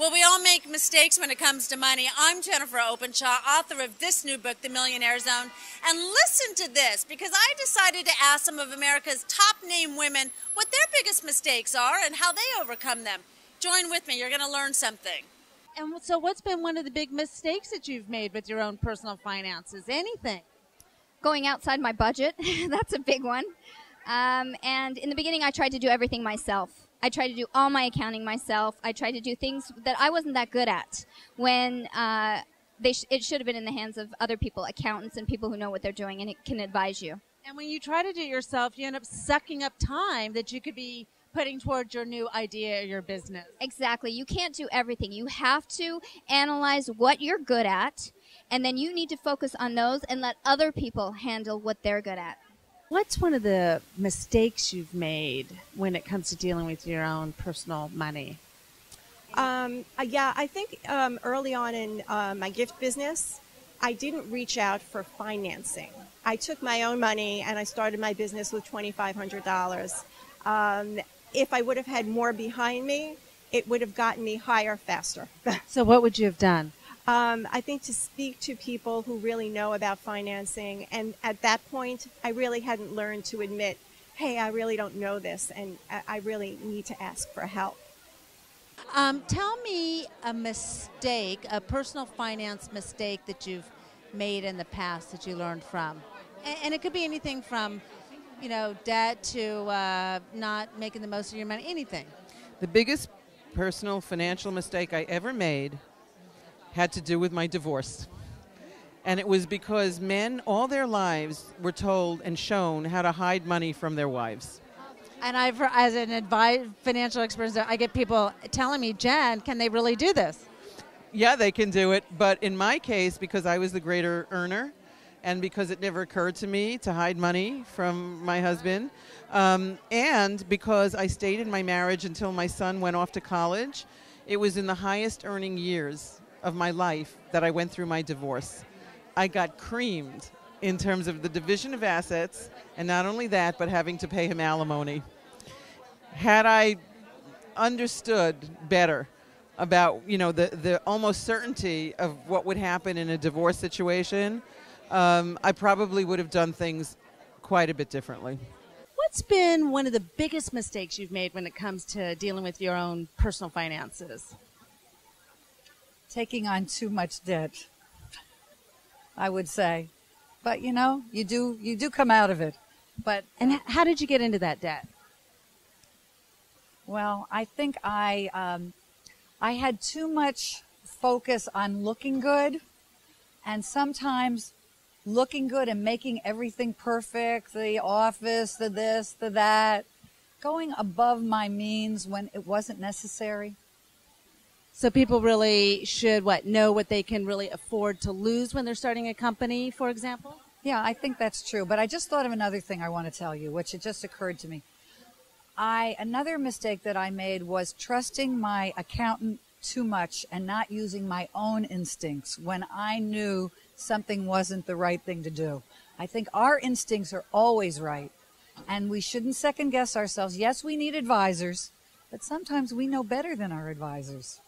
Well, we all make mistakes when it comes to money. I'm Jennifer Openshaw, author of this new book, The Millionaire Zone. And listen to this, because I decided to ask some of America's top name women what their biggest mistakes are and how they overcome them. Join with me. You're going to learn something. And so what's been one of the big mistakes that you've made with your own personal finances? Anything? Going outside my budget. That's a big one. And in the beginning, I tried to do everything myself. I tried to do all my accounting myself. I tried to do things that I wasn't that good at when it should have been in the hands of other people, accountants and people who know what they're doing and it can advise you. And when you try to do it yourself, you end up sucking up time that you could be putting towards your new idea or your business. Exactly. You can't do everything. You have to analyze what you're good at, and then you need to focus on those and let other people handle what they're good at. What's one of the mistakes you've made when it comes to dealing with your own personal money? Yeah, I think early on in my gift business, I didn't reach out for financing. I took my own money and I started my business with $2,500. If I would have had more behind me, it would have gotten me higher faster. So what would you have done? I think to speak to people who really know about financing, and at that point, I really hadn't learned to admit, hey, I really don't know this, and I really need to ask for help. Tell me a mistake, a personal finance mistake that you've made in the past that you learned from. And it could be anything from, debt to not making the most of your money, anything. The biggest personal financial mistake I ever made had to do with my divorce. And it was because men all their lives were told and shown how to hide money from their wives. And as an financial expert, I get people telling me, Jen, can they really do this? Yeah, they can do it. But in my case, because I was the greater earner and because it never occurred to me to hide money from my husband, and because I stayed in my marriage until my son went off to college, it was in the highest earning years of my life that I went through my divorce. I got creamed in terms of the division of assets, and not only that, but having to pay him alimony. Had I understood better about, the almost certainty of what would happen in a divorce situation, I probably would have done things quite a bit differently. What's been one of the biggest mistakes you've made when it comes to dealing with your own personal finances? Taking on too much debt, I would say. But, you do come out of it. And how did you get into that debt? Well, I think I had too much focus on looking good, and sometimes looking good and making everything perfect, the office, the this, the that, going above my means when it wasn't necessary. So people really should, know what they can really afford to lose when they're starting a company, for example? Yeah, I think that's true. But I just thought of another thing I want to tell you, which it just occurred to me. Another mistake that I made was trusting my accountant too much and not using my own instincts when I knew something wasn't the right thing to do. I think our instincts are always right, and we shouldn't second guess ourselves. Yes, we need advisors, but sometimes we know better than our advisors.